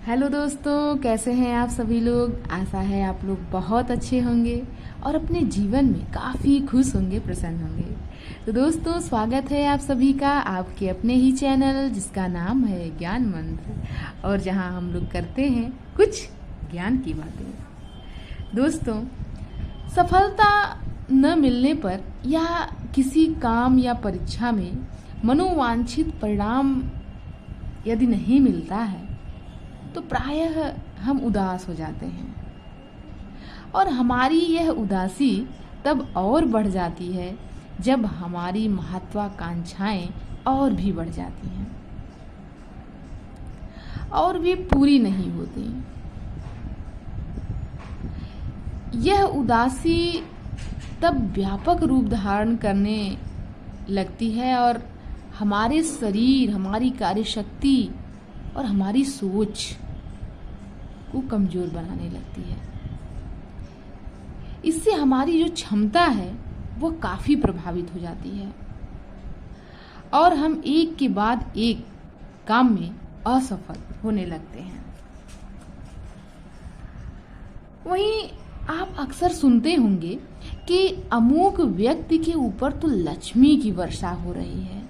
Hello दोस्तों, कैसे हैं आप सभी लोग। आशा है आप लोग बहुत अच्छे होंगे और अपने जीवन में काफ़ी खुश होंगे, प्रसन्न होंगे। तो दोस्तों, स्वागत है आप सभी का आपके अपने ही चैनल जिसका नाम है ज्ञान मंत्र, और जहां हम लोग करते हैं कुछ ज्ञान की बातें। दोस्तों, सफलता न मिलने पर या किसी काम या परीक्षा में मनोवांछित परिणाम यदि नहीं मिलता है तो प्रायः हम उदास हो जाते हैं, और हमारी यह उदासी तब और बढ़ जाती है जब हमारी महत्वाकांक्षाएं और भी बढ़ जाती हैं और वे पूरी नहीं होती। यह उदासी तब व्यापक रूप धारण करने लगती है और हमारे शरीर, हमारी कार्यशक्ति और हमारी सोच को कमजोर बनाने लगती है। इससे हमारी जो क्षमता है वो काफी प्रभावित हो जाती है और हम एक के बाद एक काम में असफल होने लगते हैं। वहीं आप अक्सर सुनते होंगे कि अमुक व्यक्ति के ऊपर तो लक्ष्मी की वर्षा हो रही है,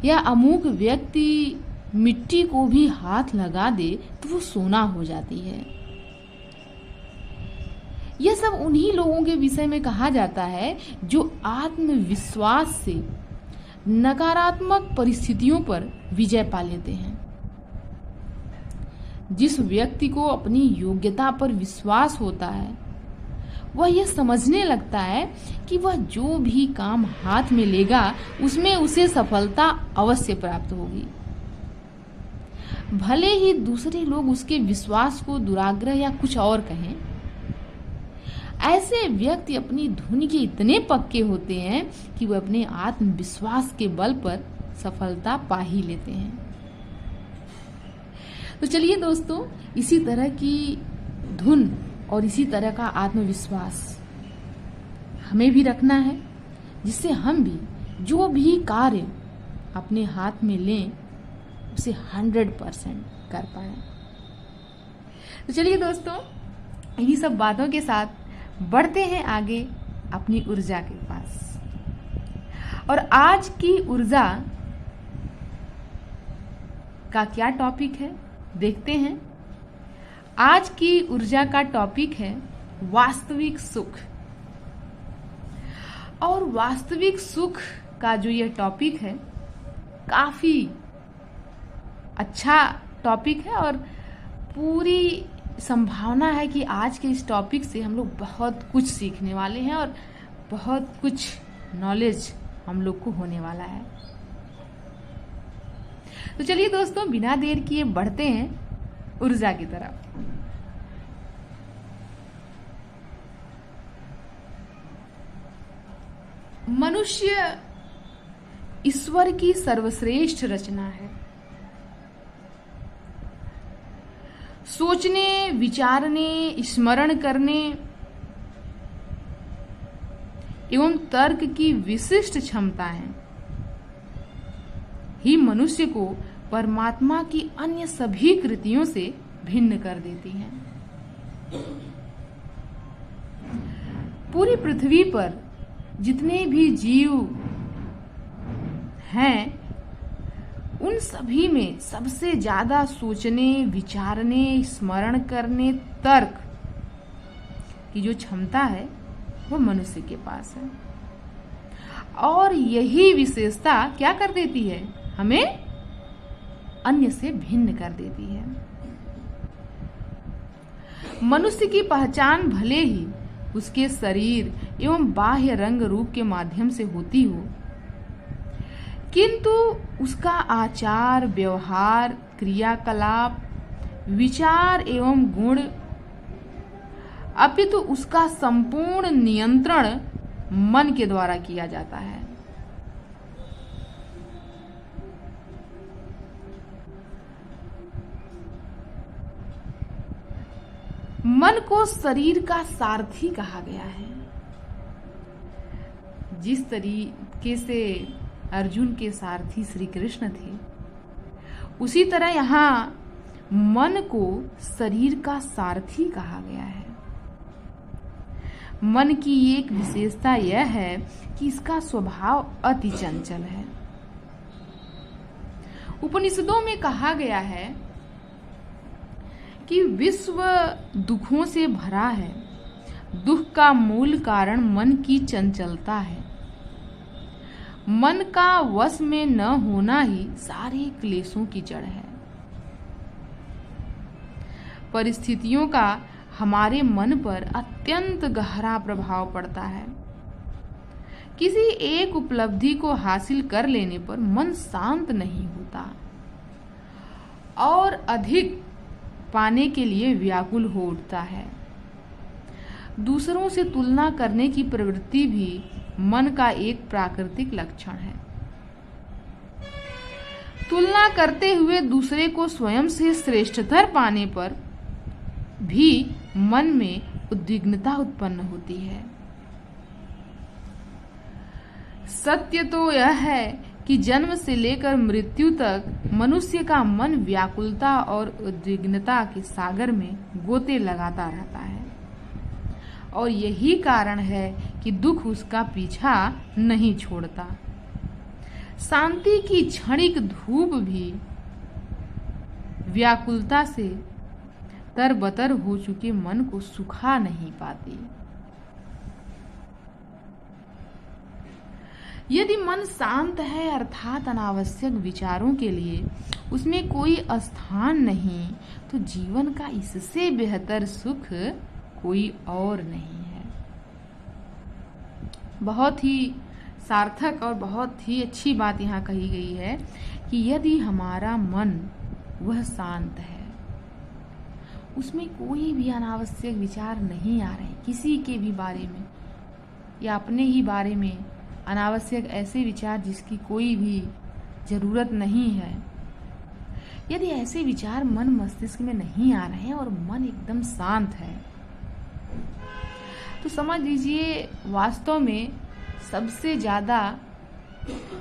या अमुक व्यक्ति मिट्टी को भी हाथ लगा दे तो वो सोना हो जाती है। यह सब उन्हीं लोगों के विषय में कहा जाता है जो आत्मविश्वास से नकारात्मक परिस्थितियों पर विजय पा लेते हैं। जिस व्यक्ति को अपनी योग्यता पर विश्वास होता है वह यह समझने लगता है कि वह जो भी काम हाथ में लेगा उसमें उसे सफलता अवश्य प्राप्त होगी, भले ही दूसरे लोग उसके विश्वास को दुराग्रह या कुछ और कहें। ऐसे व्यक्ति अपनी धुन के इतने पक्के होते हैं कि वह अपने आत्मविश्वास के बल पर सफलता पा ही लेते हैं। तो चलिए दोस्तों, इसी तरह की धुन और इसी तरह का आत्मविश्वास हमें भी रखना है, जिससे हम भी जो भी कार्य अपने हाथ में लें उसे 100% कर पाए। तो चलिए दोस्तों, इन्हीं सब बातों के साथ बढ़ते हैं आगे अपनी ऊर्जा के पास। और आज की ऊर्जा का क्या टॉपिक है देखते हैं। आज की ऊर्जा का टॉपिक है वास्तविक सुख। और वास्तविक सुख का जो यह टॉपिक है काफी अच्छा टॉपिक है, और पूरी संभावना है कि आज के इस टॉपिक से हम लोग बहुत कुछ सीखने वाले हैं और बहुत कुछ नॉलेज हम लोग को होने वाला है। तो चलिए दोस्तों, बिना देर किए बढ़ते हैं ऊर्जा की तरफ। मनुष्य ईश्वर की सर्वश्रेष्ठ रचना है। सोचने, विचारने, स्मरण करने एवं तर्क की विशिष्ट क्षमताएं ही मनुष्य को परमात्मा की अन्य सभी कृतियों से भिन्न कर देती हैं। पूरी पृथ्वी पर जितने भी जीव हैं उन सभी में सबसे ज्यादा सोचने, विचारने, स्मरण करने, तर्क की जो क्षमता है वो मनुष्य के पास है। और यही विशेषता क्या कर देती है, हमें अन्य से भिन्न कर देती है। मनुष्य की पहचान भले ही उसके शरीर एवं बाह्य रंग रूप के माध्यम से होती हो, किंतु उसका आचार, व्यवहार, क्रियाकलाप, विचार एवं गुण, अपितु उसका संपूर्ण नियंत्रण मन के द्वारा किया जाता है। मन को शरीर का सारथी कहा गया है। जिस तरीके से अर्जुन के सारथी श्री कृष्ण थे, उसी तरह यहाँ मन को शरीर का सारथी कहा गया है। मन की एक विशेषता यह है कि इसका स्वभाव अति चंचल है। उपनिषदों में कहा गया है कि विश्व दुखों से भरा है, दुख का मूल कारण मन की चंचलता है। मन का वश में न होना ही सारे क्लेशों की जड़ है। परिस्थितियों का हमारे मन पर अत्यंत गहरा प्रभाव पड़ता है। किसी एक उपलब्धि को हासिल कर लेने पर मन शांत नहीं होता और अधिक पाने के लिए व्याकुल हो उठता है। दूसरों से तुलना करने की प्रवृत्ति भी मन का एक प्राकृतिक लक्षण है। तुलना करते हुए दूसरे को स्वयं से श्रेष्ठतर पाने पर भी मन में उद्विग्नता उत्पन्न होती है। सत्य तो यह है कि जन्म से लेकर मृत्यु तक मनुष्य का मन व्याकुलता और उद्विग्नता के सागर में गोते लगाता रहता है और यही कारण है कि दुख उसका पीछा नहीं छोड़ता। शांति की क्षणिक धूप भी व्याकुलता से तरबतर हो चुके मन को सुखा नहीं पाती। यदि मन शांत है अर्थात अनावश्यक विचारों के लिए उसमें कोई स्थान नहीं, तो जीवन का इससे बेहतर सुख कोई और नहीं है। बहुत ही सार्थक और बहुत ही अच्छी बात यहाँ कही गई है कि यदि हमारा मन वह शांत है, उसमें कोई भी अनावश्यक विचार नहीं आ रहे, किसी के भी बारे में या अपने ही बारे में अनावश्यक ऐसे विचार जिसकी कोई भी जरूरत नहीं है, यदि ऐसे विचार मन मस्तिष्क में नहीं आ रहे हैं और मन एकदम शांत है, तो समझ लीजिए वास्तव में सबसे ज्यादा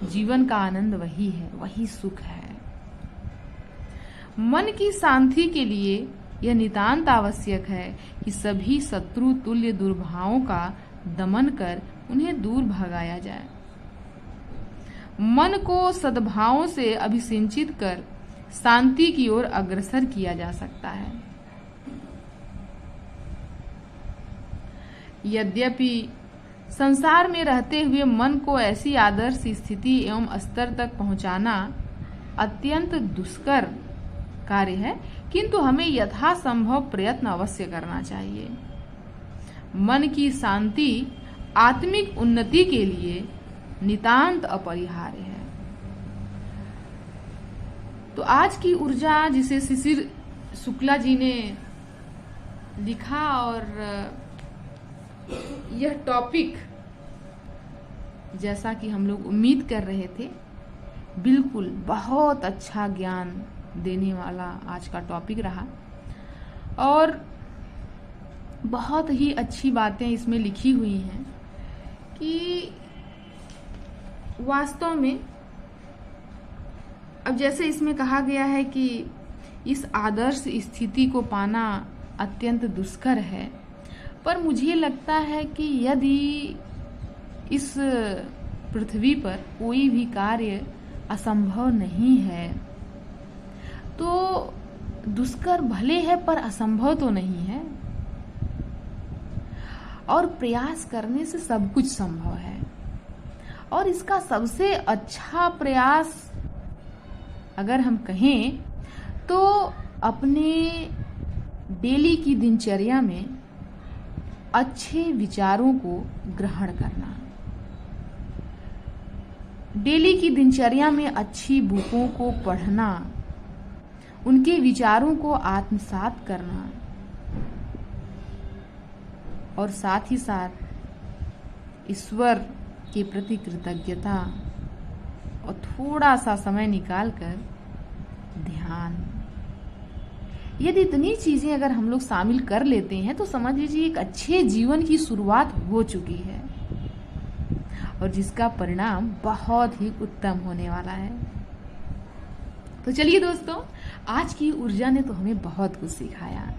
जीवन का आनंद वही है, वही सुख है। मन की शांति के लिए यह नितांत आवश्यक है कि सभी शत्रु तुल्य दुर्भावों का दमन कर उन्हें दूर भगाया जाए। मन को सद्भावों से अभिसिंचित कर शांति की ओर अग्रसर किया जा सकता है। यद्यपि संसार में रहते हुए मन को ऐसी आदर्श स्थिति एवं स्तर तक पहुंचाना अत्यंत दुष्कर कार्य है, किंतु हमें यथासंभव प्रयत्न अवश्य करना चाहिए। मन की शांति आत्मिक उन्नति के लिए नितांत अपरिहार्य है। तो आज की ऊर्जा जिसे शिशिर शुक्ला जी ने लिखा और यह टॉपिक जैसा कि हम लोग उम्मीद कर रहे थे, बिल्कुल बहुत अच्छा ज्ञान देने वाला आज का टॉपिक रहा और बहुत ही अच्छी बातें इसमें लिखी हुई हैं कि वास्तव में अब जैसे इसमें कहा गया है कि इस आदर्श स्थिति को पाना अत्यंत दुष्कर है, पर मुझे लगता है कि यदि इस पृथ्वी पर कोई भी कार्य असंभव नहीं है तो दुष्कर भले है पर असंभव तो नहीं है, और प्रयास करने से सब कुछ संभव है। और इसका सबसे अच्छा प्रयास अगर हम कहें तो अपने डेली की दिनचर्या में अच्छे विचारों को ग्रहण करना, डेली की दिनचर्या में अच्छी बुकों को पढ़ना, उनके विचारों को आत्मसात करना और साथ ही साथ ईश्वर के प्रति कृतज्ञता और थोड़ा सा समय निकालकर ध्यान। यदि इतनी चीजें अगर हम लोग शामिल कर लेते हैं तो समझ लीजिए एक अच्छे जीवन की शुरुआत हो चुकी है और जिसका परिणाम बहुत ही उत्तम होने वाला है। तो चलिए दोस्तों, आज की ऊर्जा ने तो हमें बहुत कुछ सिखाया।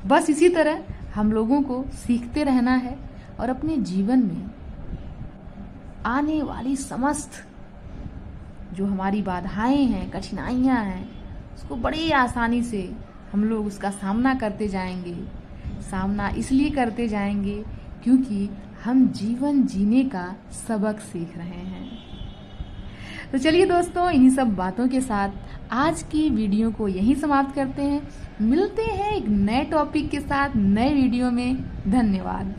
बस इसी तरह हम लोगों को सीखते रहना है और अपने जीवन में आने वाली समस्त जो हमारी बाधाएं हैं, कठिनाइयां हैं, उसको बड़ी आसानी से हम लोग उसका सामना करते जाएंगे। सामना इसलिए करते जाएंगे क्योंकि हम जीवन जीने का सबक सीख रहे हैं। तो चलिए दोस्तों, इन्हीं सब बातों के साथ आज की वीडियो को यहीं समाप्त करते हैं। मिलते हैं एक नए टॉपिक के साथ नए वीडियो में। धन्यवाद।